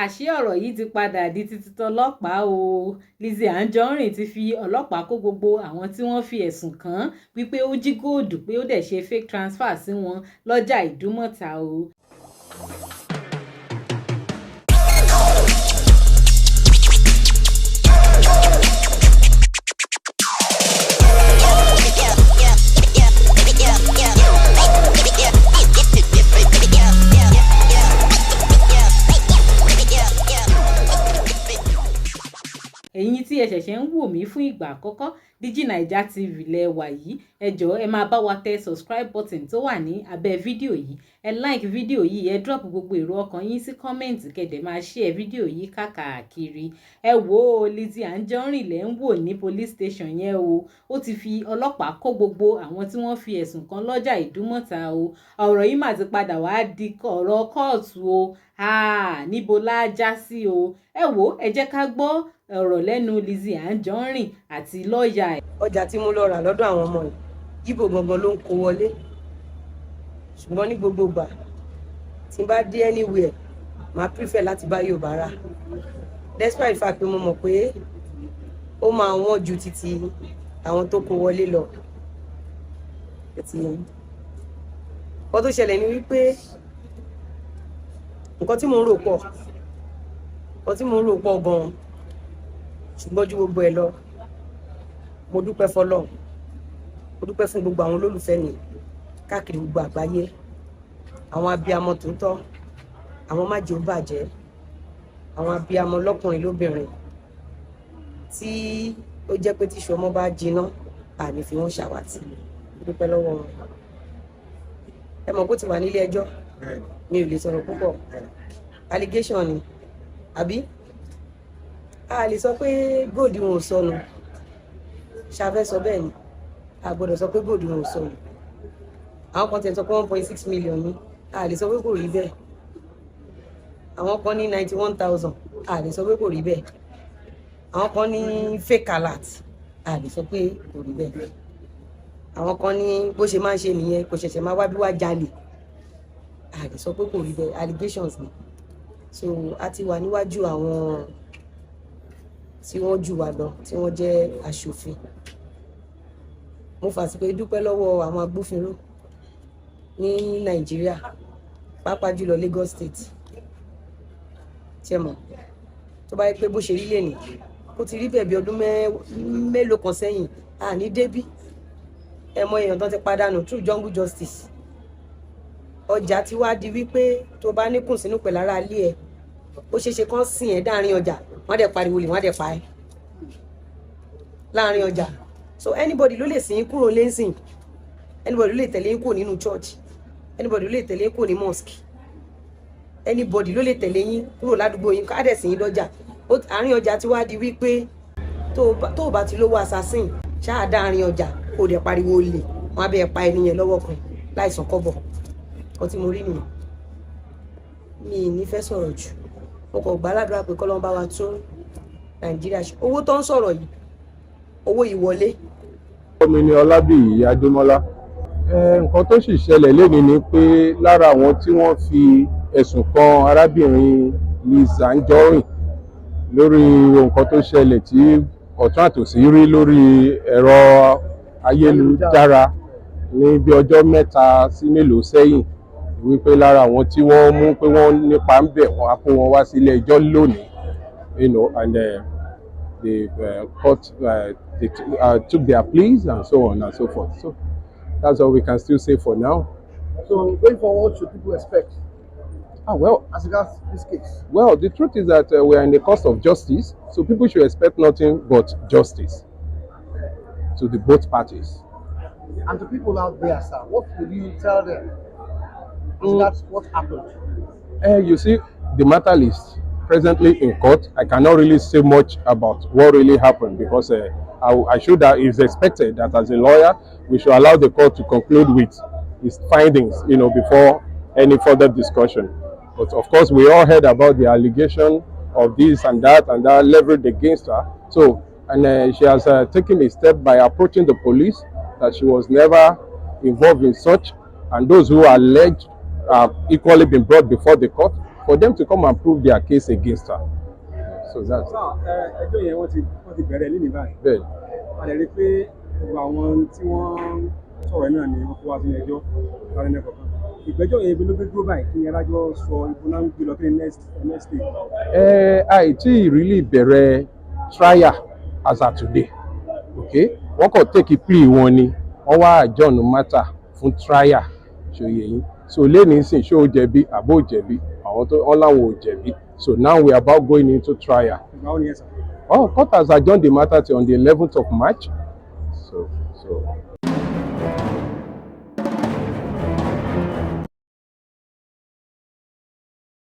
àṣé ọ̀rọ̀ yìí ti padà di títí tọlọ́pàá o. Lizzy Anjorin ti fi ọlọ́pàá kó gbogbo àwọn tí wọ́n fi ẹ̀sùn kàn wípé ó jí góòdù pé ó dẹ̀ ṣe fake transfer sí wọn lọ́jà Ìdúmọ̀tà o. Ẹ̀yin tí ẹ ṣẹ̀ṣẹ̀ ń wò mí fún ìgbà àkọ́kọ́, Digi Naija TV lẹ wà yìí, ẹ jọ̀ọ́ ẹ máa bá wa tẹ subscribe button tó wà ní abẹ́ fídíò yìí, ẹ like fídíò yìí, ẹ drop gbogbo èrò ọkàn yín sí comment kẹ́dẹ̀ máa share fídíò yìí káàkiri. Ẹ wò ó, Lizzy Anjorin lẹ ń wò ní police station yẹn o, ó ti fi ọlọ́pàá kó gbogbo àwọn tí wọ́n fi ẹ̀sùn kàn lọ́jà Ìdúmọ̀tà o. Ọ̀rọ̀ yìí mà ti padà wá di ọ̀rọ̀ kóòtù o, níbo la já sí o. Ẹ wò ó, ẹ jẹ́ ká gbọ́ ọ̀rọ̀ lẹ́nu Lizzy Anjorin àti lọ́ọ̀yà ẹ̀. Ọjà tí mo lọ rà lọ́dọ̀ àwọn ọmọ yìí, Ìgbò gangan ló ń kó wọlé. Ṣùgbọ́n ní gbogbo ìgbà tí n bá dé anywhere, màá prefer láti bá Yorùbá rà. Despite the fact pé mo mọ̀ pé ó máa wọ́n ju títí àwọn tó kó wọlé lọ. Nǹkan tó ṣẹlẹ̀ ni wípé nǹkan tí mo ń rò pọ̀ gan-an. Ṣùgbọ́n ju gbogbo ẹ̀ lọ, mo dúpẹ́ f'Ọlọ́run, mo dúpẹ́ fún gbogbo àwọn olólùfẹ́ mi káàkiri gbogbo àgbáyé, àwọn abiyamọ tòótọ́, àwọn májè ó bàjẹ́, àwọn abiyamọ lọ́kùnrin lóbìnrin tí ó jẹ́ pé tíṣu ọmọ bá jiná àní fi wọ́n ṣàwátì. Mo dúpẹ́ lọ́wọ́ wọn. Ẹ mọ̀ kó ti wà nílé ẹjọ́, mi ò lè sọ̀rọ̀ púpọ̀, allegation ni àbí a lè sọ pé góòdù wọn ò sọnù, ṣàfẹ́ sọ bẹ́ẹ̀ ni, a gbọ́dọ̀ sọ pé góòdù wọn ò sọnù. Àwọn kan tẹ̀ sọ pé 1.6 million ni, a lè sọ pé kò rí bẹ́ẹ̀. Àwọn kan ní 91,000, a lè sọ pé kò rí bẹ́ẹ̀. Àwọn kan ní fake alert, a lè sọ pé kò rí bẹ́ẹ̀. Àwọn kan ní bó ṣe máa ń ṣe nìyẹn, kò ṣẹ̀ṣẹ̀ máa wá bí wá jalè, a lè sọ pé kò rí bẹ́ẹ̀, allegations ni. So a ti wà níwájú àwọn tí wọ́n jù wá lọ, tí wọ́n jẹ́ aṣòfin. Mo fàsìkò dúpẹ́ lọ́wọ́ àwọn agbófinró ní Nàìjíríà, pàápàá jùlọ Lagos State. Tí ẹ mọ̀, tó bá yẹ pé bó ṣe rí lẹ́nìí, ó ti rí bẹ́ẹ̀ bí ọdún mélòó kan sẹ́yìn, ní débí. Ẹ mọ èèyàn tó ti pàdánù through jungle justice. Ọjà ti wá di wípé tó bá ní kùnsínú pẹ̀lú ara ilé ẹ̀, ó ṣeéṣe kán sìn ẹ́ dáàrin ọjà, wọ́n dẹ̀ pariwo lè, wọ́n dẹ̀ pa ẹ́ láàrin ọjà. So anybody ló lè sìn yín kúrò lẹ́sìn, anybody ló lè tẹ̀lé yín kúrò nínú church, anybody ló lè tẹ̀lé yín kúrò ní mosque, anybody ló lè tẹ̀lé yín kúrò ládùúgbò yín ká dẹ̀ sìn yín lọ́jà. Àárín ọjà ti wá di wípé tó o bá ti lówó assassin ṣáà dáàrin ọjà kó dẹ̀ pariwo lè, wọ́n á bẹ̀ pa ẹni yẹn lọ́wọ́ kan láìsàn kọ́bọ̀. Ọtí mo rí nìyẹn. Mi ì ní fẹ́ sọ̀rọ̀ jù, mo kàn gbàládùra pé kọ́lọ́n bá wa tún Nàìjíríà ṣe. Owó tó ń sọ̀rọ̀ yìí, owó ìwọlé. Mi ni Ọlábíyì Adémọ́lá. Nǹkan tó sì ṣẹlẹ̀ lénìí ni pé lára àwọn tí wọ́n fi ẹ̀sùn kan arábìnrin Lizzy Anjorin lórí nǹkan tó ṣẹlẹ̀ tí ọ̀tún àtòsí rí lórí ẹ̀rọ ayélujára ní bí ọjọ́ mẹ́ta sí mélòó sẹ́yìn, wípé lára àwọn tí wọ́n mú pé wọ́n nípa ń bẹ̀ wọ́n á kó wọn wá sílé ẹjọ́ lónìí, and the court they took their pleas and so on and so forth. So that's all we can still say for now. So going forward, what should people expect? Well, as regards this case. Well, the truth is that we are in the course of justice, so people should expect nothing but justice to the both parties. And to people out there, sir, what would you tell them? That's what happened. You see, the matter is presently in court. I cannot really say much about what really happened because I should have, it's expected that as a lawyer, we should allow the court to conclude with its findings, before any further discussion. But of course, we all heard about the allegation of this and that leveled against her. So, and she has taken a step by approaching the police that she was never involved in such, and those who are alleged have equally been brought before the court for them to come and prove their case against her. So that's ẹjọ́ yẹn wọ́n ti bẹ̀rẹ̀ lẹ́nu báyìí. bẹ́ẹ̀. A lè rí i pé gbogbo àwọn tí wọ́n sọ̀rọ̀ náà ni wọ́n kó wá sínú ẹjọ́ láti ẹ̀kọ́ kan. Ìgbẹ́jọ́ yẹn ibi ló gbé dúró báyìí kí ni adájọ́ sọ ibo náà ń gbé lọ kí ni next day. àìtí really bẹ̀rẹ̀ trial as of today, okay? Wọ́n kàn take plea wọn ni wọ́n wá adjourn matter fún trial ṣòye yín. So lẹ́ni sìn ṣé ó jẹ̀bi àbó jẹ̀bi àwọn tó wọ́n láwọn ò jẹ̀bi. So now we are about going into trial. Ìgbà wo ni ẹ sọ? Court has adjourned the matter till on the 11th of March. So